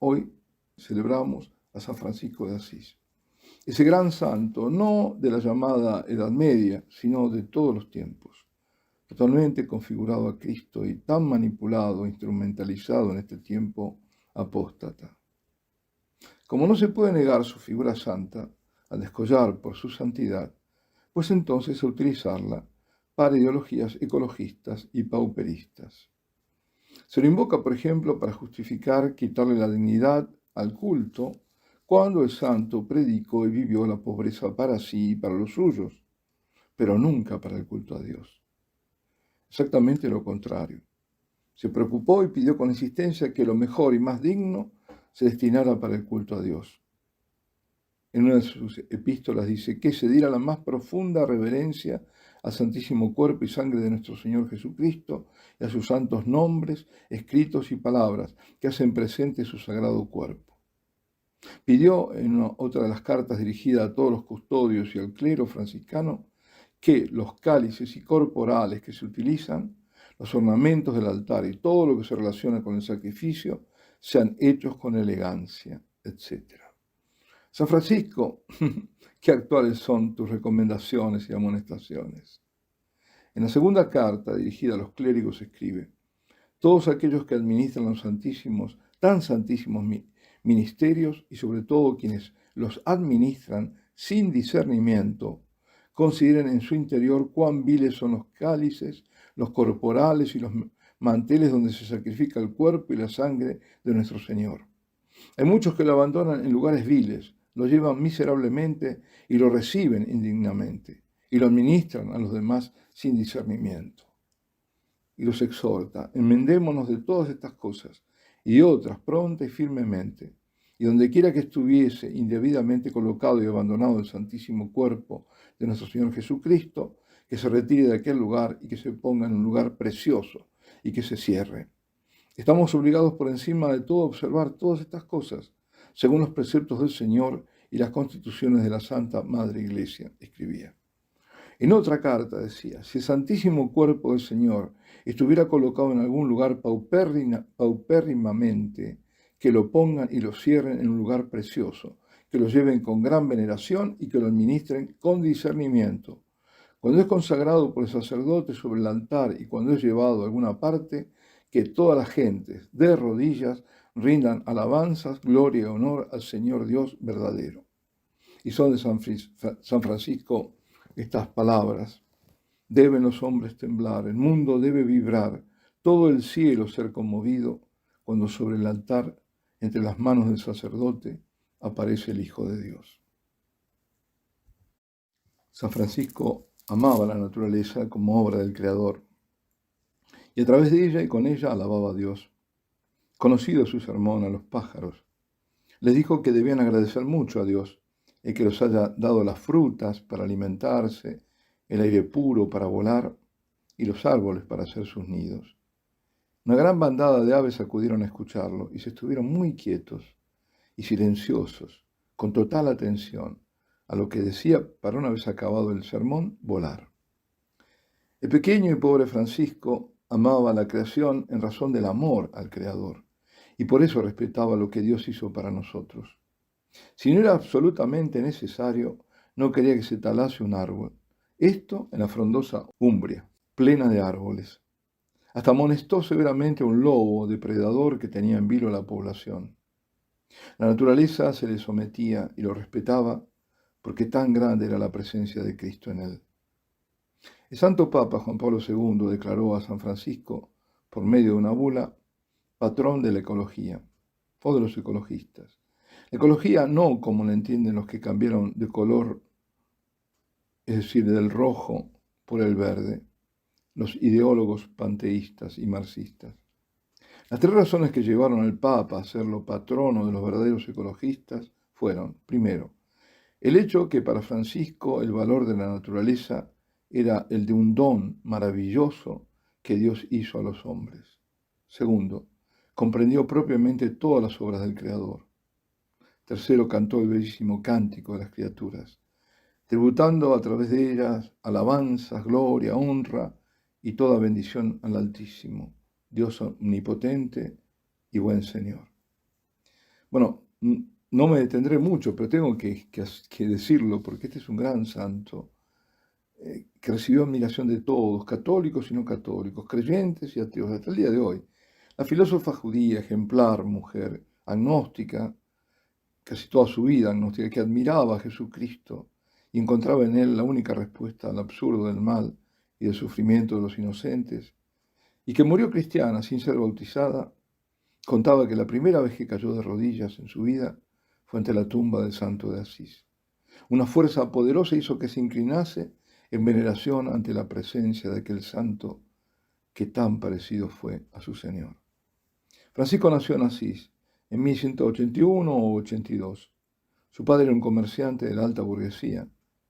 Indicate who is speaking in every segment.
Speaker 1: Hoy celebramos a San Francisco de Asís. Ese gran santo, no de la llamada Edad Media, sino de todos los tiempos, totalmente configurado a Cristo y tan manipulado, instrumentalizado en este tiempo apóstata. Como no se puede negar su figura santa al descollar por su santidad, pues entonces a utilizarla para ideologías ecologistas y pauperistas. Se lo invoca, por ejemplo, para justificar quitarle la dignidad al culto, cuando el santo predicó y vivió la pobreza para sí y para los suyos, pero nunca para el culto a Dios. Exactamente lo contrario. Se preocupó y pidió con insistencia que lo mejor y más digno se destinara para el culto a Dios. En una de sus epístolas dice que se diera la más profunda reverencia al santísimo cuerpo y sangre de nuestro Señor Jesucristo y a sus santos nombres, escritos y palabras que hacen presente su sagrado cuerpo. Pidió en otra de las cartas dirigida a todos los custodios y al clero franciscano que los cálices y corporales que se utilizan, los ornamentos del altar y todo lo que se relaciona con el sacrificio sean hechos con elegancia, etc. San Francisco, qué actuales son tus recomendaciones y amonestaciones. En la segunda carta dirigida a los clérigos escribe: todos aquellos que administran los santísimos, tan santísimos ministerios y sobre todo quienes los administran sin discernimiento, consideren en su interior cuán viles son los cálices, los corporales y los manteles donde se sacrifica el cuerpo y la sangre de nuestro Señor. Hay muchos que lo abandonan en lugares viles, lo llevan miserablemente y lo reciben indignamente, y lo administran a los demás sin discernimiento. Y los exhorta: enmendémonos de todas estas cosas y otras pronta y firmemente, y donde quiera que estuviese indebidamente colocado y abandonado el santísimo cuerpo de nuestro Señor Jesucristo, que se retire de aquel lugar y que se ponga en un lugar precioso y que se cierre. Estamos obligados por encima de todo a observar todas estas cosas, según los preceptos del Señor y las constituciones de la Santa Madre Iglesia, escribía. En otra carta decía: si el santísimo cuerpo del Señor estuviera colocado en algún lugar paupérrimamente, que lo pongan y lo cierren en un lugar precioso, que lo lleven con gran veneración y que lo administren con discernimiento. Cuando es consagrado por el sacerdote sobre el altar y cuando es llevado a alguna parte, que todas las gentes de rodillas rindan alabanzas, gloria y honor al Señor Dios verdadero. Y son de San Francisco estas palabras: deben los hombres temblar, el mundo debe vibrar, todo el cielo ser conmovido, cuando sobre el altar, entre las manos del sacerdote, aparece el Hijo de Dios. San Francisco amaba la naturaleza como obra del Creador, y a través de ella y con ella alababa a Dios. Conocido su sermón a los pájaros, les dijo que debían agradecer mucho a Dios, el que los haya dado las frutas para alimentarse, el aire puro para volar y los árboles para hacer sus nidos. Una gran bandada de aves acudieron a escucharlo y se estuvieron muy quietos y silenciosos, con total atención a lo que decía para, una vez acabado el sermón, volar. El pequeño y pobre Francisco amaba la creación en razón del amor al Creador y por eso respetaba lo que Dios hizo para nosotros. Si no era absolutamente necesario, no quería que se talase un árbol. Esto en la frondosa Umbria, plena de árboles. Hasta amonestó severamente a un lobo depredador que tenía en vilo a la población. La naturaleza se le sometía y lo respetaba porque tan grande era la presencia de Cristo en él. El Santo Papa Juan Pablo II declaró a San Francisco, por medio de una bula, patrón de la ecología o de los ecologistas. La ecología no como la entienden los que cambiaron de color, es decir, del rojo por el verde, los ideólogos panteístas y marxistas. Las tres razones que llevaron al Papa a serlo patrono de los verdaderos ecologistas fueron: primero, el hecho que para Francisco el valor de la naturaleza era el de un don maravilloso que Dios hizo a los hombres. Segundo, comprendió propiamente todas las obras del Creador. Tercero, cantó el bellísimo cántico de las criaturas, tributando a través de ellas alabanzas, gloria, honra y toda bendición al Altísimo, Dios omnipotente y buen Señor. Bueno, no me detendré mucho, pero tengo que decirlo porque este es un gran santo que recibió admiración de todos, católicos y no católicos, creyentes y ateos, hasta el día de hoy. La filósofa judía, ejemplar, mujer, agnóstica, casi toda su vida agnóstica, que admiraba a Jesucristo y encontraba en él la única respuesta al absurdo del mal y del sufrimiento de los inocentes, y que murió cristiana sin ser bautizada, contaba que la primera vez que cayó de rodillas en su vida fue ante la tumba del santo de Asís. Una fuerza poderosa hizo que se inclinase en veneración ante la presencia de aquel santo que tan parecido fue a su Señor. Francisco nació en Asís en 1181 o 82. Su padre era un comerciante de la alta burguesía,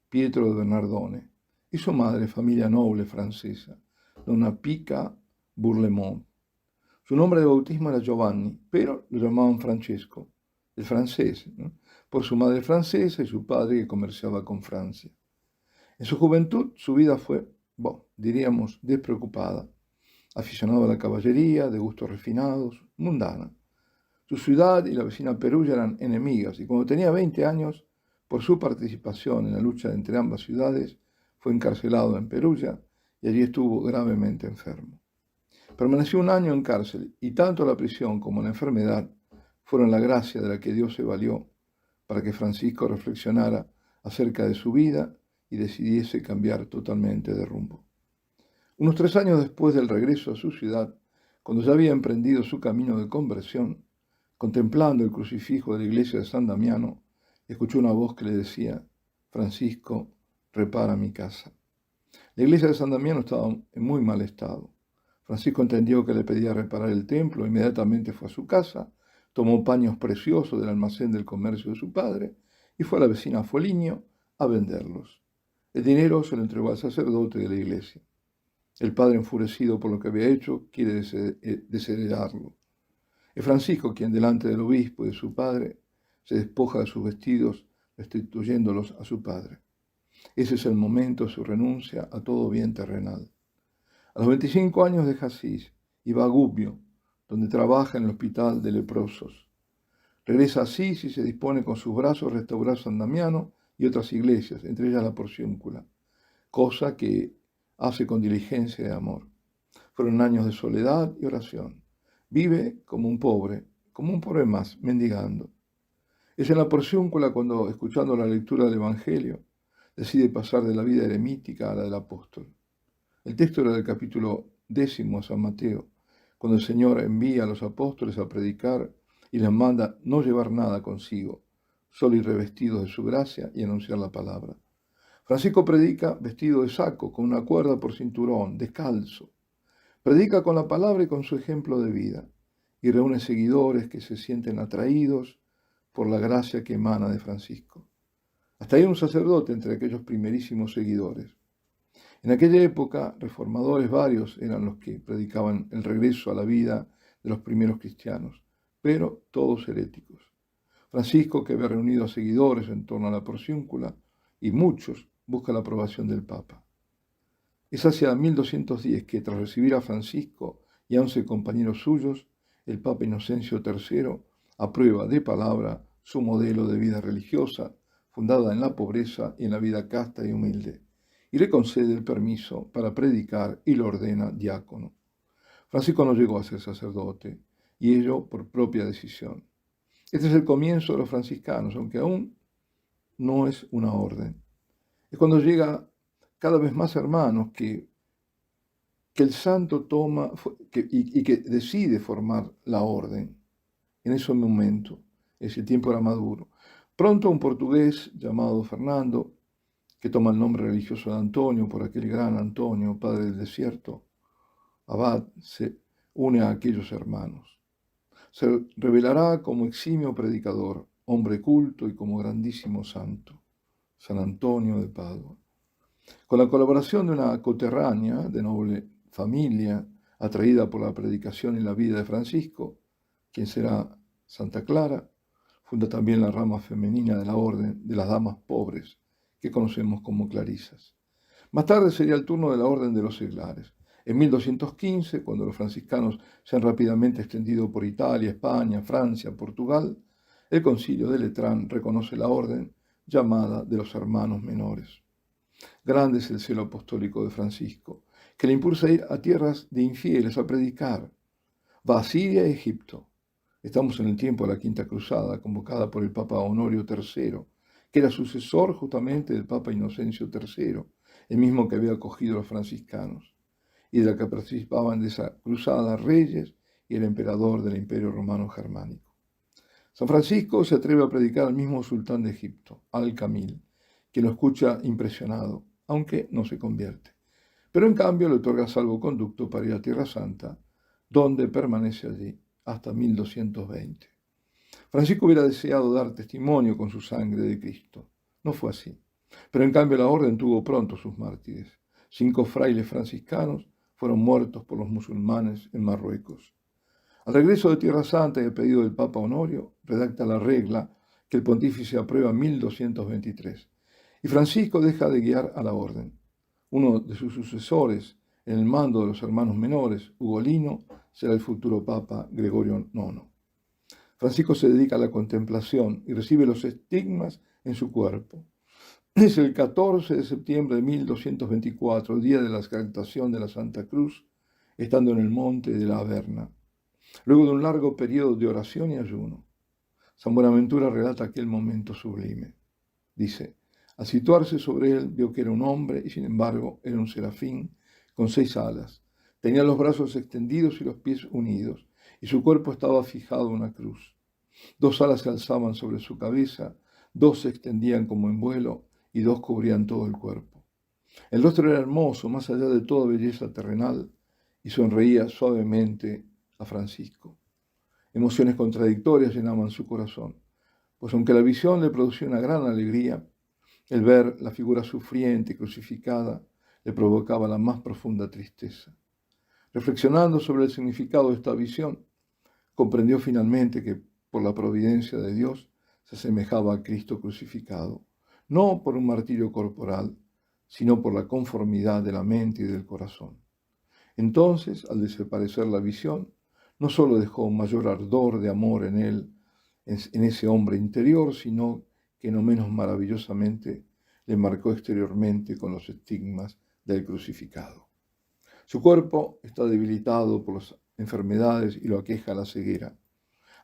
Speaker 1: Pietro de Bernardone, y su madre, familia noble francesa, donna Pica Bourlemont. Su nombre de bautismo era Giovanni, pero lo llamaban Francesco, el francés, ¿no? Por su madre francesa y su padre que comerciaba con Francia. En su juventud su vida fue, diríamos, despreocupada, aficionado a la caballería, de gustos refinados, mundana. Su ciudad y la vecina Perugia eran enemigas y cuando tenía 20 años, por su participación en la lucha entre ambas ciudades, fue encarcelado en Perugia y allí estuvo gravemente enfermo. Permaneció un año en cárcel y tanto la prisión como la enfermedad fueron la gracia de la que Dios se valió para que Francisco reflexionara acerca de su vida y decidiese cambiar totalmente de rumbo. Unos 3 años después del regreso a su ciudad, cuando ya había emprendido su camino de conversión, contemplando el crucifijo de la iglesia de San Damiano, escuchó una voz que le decía: Francisco, repara mi casa. La iglesia de San Damiano estaba en muy mal estado. Francisco entendió que le pedía reparar el templo, inmediatamente fue a su casa, tomó paños preciosos del almacén del comercio de su padre y fue a la vecina Foligno a venderlos. El dinero se lo entregó al sacerdote de la iglesia. El padre, enfurecido por lo que había hecho, quiere desheredarlo. Es Francisco quien, delante del obispo y de su padre, se despoja de sus vestidos, restituyéndolos a su padre. Ese es el momento de su renuncia a todo bien terrenal. A los 25 años deja Asís y va a Gubbio, donde trabaja en el hospital de leprosos. Regresa a Asís y se dispone con sus brazos a restaurar San Damiano y otras iglesias, entre ellas la Porciúncula, cosa que hace con diligencia y amor. Fueron años de soledad y oración. Vive como un pobre más, mendigando. Es en la Porciúncula cuando, escuchando la lectura del Evangelio, decide pasar de la vida eremítica a la del apóstol. El texto era del capítulo 10 a San Mateo, cuando el Señor envía a los apóstoles a predicar y les manda no llevar nada consigo, solo ir revestidos de su gracia y anunciar la palabra. Francisco predica vestido de saco, con una cuerda por cinturón, descalzo. Predica con la palabra y con su ejemplo de vida, y reúne seguidores que se sienten atraídos por la gracia que emana de Francisco. Hasta hay un sacerdote entre aquellos primerísimos seguidores. En aquella época, reformadores varios eran los que predicaban el regreso a la vida de los primeros cristianos, pero todos heréticos. Francisco, que había reunido a seguidores en torno a la Porciúncula, y muchos, busca la aprobación del Papa. Es hacia 1210 que, tras recibir a Francisco y a 11 compañeros suyos, el Papa Inocencio III aprueba de palabra su modelo de vida religiosa, fundada en la pobreza y en la vida casta y humilde, y le concede el permiso para predicar y lo ordena diácono. Francisco no llegó a ser sacerdote, y ello por propia decisión. Este es el comienzo de los franciscanos, aunque aún no es una orden. Es cuando llega cada vez más hermanos que el santo toma y que decide formar la orden. En ese momento, ese tiempo era maduro. Pronto un portugués llamado Fernando, que toma el nombre religioso de Antonio por aquel gran Antonio, padre del desierto, abad, se une a aquellos hermanos. Se revelará como eximio predicador, hombre culto y como grandísimo santo, San Antonio de Padua. Con la colaboración de una coterránea de noble familia, atraída por la predicación y la vida de Francisco, quien será Santa Clara, funda también la rama femenina de la orden de las damas pobres, que conocemos como clarisas. Más tarde sería el turno de la orden de los seglares. En 1215, cuando los franciscanos se han rápidamente extendido por Italia, España, Francia, Portugal, el concilio de Letrán reconoce la orden llamada de los hermanos menores. Grande es el celo apostólico de Francisco, que le impulsa a ir a tierras de infieles a predicar. Va a Siria y Egipto. Estamos en el tiempo de la Quinta Cruzada, convocada por el Papa Honorio III, que era sucesor justamente del Papa Inocencio III, el mismo que había acogido a los franciscanos, y de la que participaban de esa cruzada reyes y el emperador del Imperio Romano Germánico. San Francisco se atreve a predicar al mismo sultán de Egipto, Al-Kamil, que lo escucha impresionado, aunque no se convierte. Pero en cambio le otorga salvoconducto para ir a Tierra Santa, donde permanece allí hasta 1220. Francisco hubiera deseado dar testimonio con su sangre de Cristo. No fue así. Pero en cambio la orden tuvo pronto sus mártires. 5 frailes franciscanos fueron muertos por los musulmanes en Marruecos. Al regreso de Tierra Santa y a pedido del Papa Honorio, redacta la regla que el pontífice aprueba en 1223. Y Francisco deja de guiar a la orden. Uno de sus sucesores en el mando de los hermanos menores, Ugolino, será el futuro Papa Gregorio IX. Francisco se dedica a la contemplación y recibe los estigmas en su cuerpo. Es el 14 de septiembre de 1224, el día de la exaltación de la Santa Cruz, estando en el monte de la Averna, luego de un largo periodo de oración y ayuno. San Buenaventura relata aquel momento sublime. Dice: al situarse sobre él vio que era un hombre y sin embargo era un serafín con 6 alas. Tenía los brazos extendidos y los pies unidos, y su cuerpo estaba fijado en una cruz. 2 alas se alzaban sobre su cabeza, 2 se extendían como en vuelo y 2 cubrían todo el cuerpo. El rostro era hermoso, más allá de toda belleza terrenal, y sonreía suavemente a Francisco. Emociones contradictorias llenaban su corazón, pues aunque la visión le producía una gran alegría, el ver la figura sufriente y crucificada le provocaba la más profunda tristeza. Reflexionando sobre el significado de esta visión, comprendió finalmente que, por la providencia de Dios, se asemejaba a Cristo crucificado, no por un martirio corporal, sino por la conformidad de la mente y del corazón. Entonces, al desaparecer la visión, no solo dejó un mayor ardor de amor en él, en ese hombre interior, sino que no menos maravillosamente le marcó exteriormente con los estigmas del crucificado. Su cuerpo está debilitado por las enfermedades y lo aqueja la ceguera.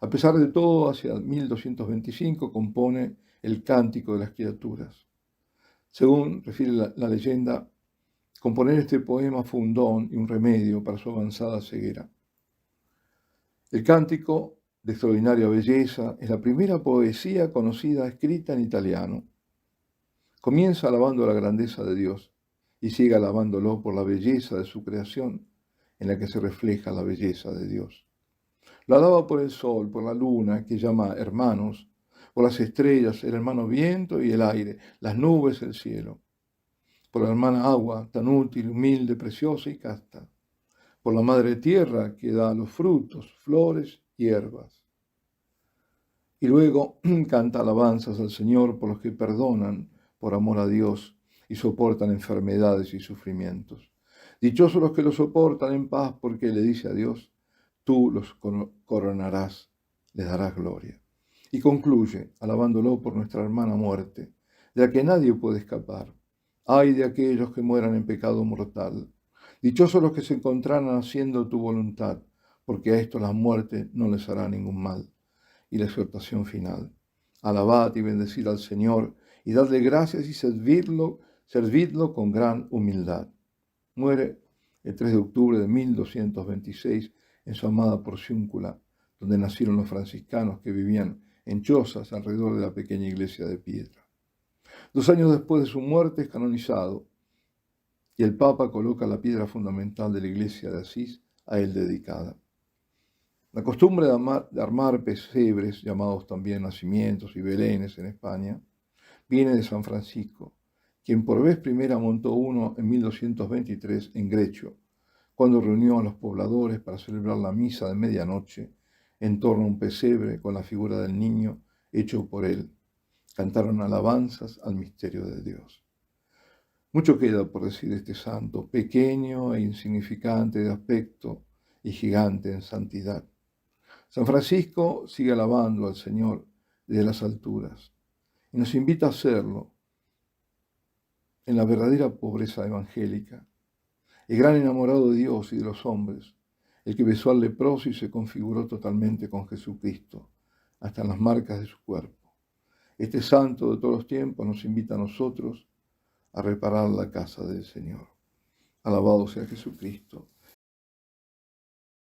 Speaker 1: A pesar de todo, hacia 1225 compone el Cántico de las Criaturas. Según refiere la leyenda, componer este poema fue un don y un remedio para su avanzada ceguera. El Cántico, de extraordinaria belleza, es la primera poesía conocida escrita en italiano. Comienza alabando la grandeza de Dios y sigue alabándolo por la belleza de su creación, en la que se refleja la belleza de Dios. Lo alaba por el sol, por la luna, que llama hermanos, por las estrellas, el hermano viento y el aire, las nubes, el cielo, por la hermana agua, tan útil, humilde, preciosa y casta, por la madre tierra, que da los frutos, flores, hierbas. Y luego canta alabanzas al Señor por los que perdonan por amor a Dios y soportan enfermedades y sufrimientos. Dichosos los que lo soportan en paz, porque le dice a Dios: tú los coronarás, les darás gloria. Y concluye alabándolo por nuestra hermana muerte, de la que nadie puede escapar. Ay de aquellos que mueran en pecado mortal. Dichosos los que se encontrarán haciendo tu voluntad, porque a estos la muerte no les hará ningún mal. Y la exhortación final: alabad y bendecid al Señor, y dadle gracias y servidlo con gran humildad. Muere el 3 de octubre de 1226 en su amada Porciúncula, donde nacieron los franciscanos que vivían en chozas alrededor de la pequeña iglesia de piedra. 2 años después de su muerte es canonizado, y el Papa coloca la piedra fundamental de la iglesia de Asís a él dedicada. La costumbre de armar pesebres, llamados también nacimientos y belenes en España, viene de San Francisco, quien por vez primera montó uno en 1223 en Grecho, cuando reunió a los pobladores para celebrar la misa de medianoche en torno a un pesebre con la figura del niño hecho por él. Cantaron alabanzas al misterio de Dios. Mucho queda por decir de este santo, pequeño e insignificante de aspecto y gigante en santidad. San Francisco sigue alabando al Señor, desde las alturas. Y nos invita a hacerlo en la verdadera pobreza evangélica. El gran enamorado de Dios y de los hombres, el que besó al leproso y se configuró totalmente con Jesucristo, hasta en las marcas de su cuerpo. Este santo de todos los tiempos nos invita a nosotros a reparar la casa del Señor. Alabado sea Jesucristo.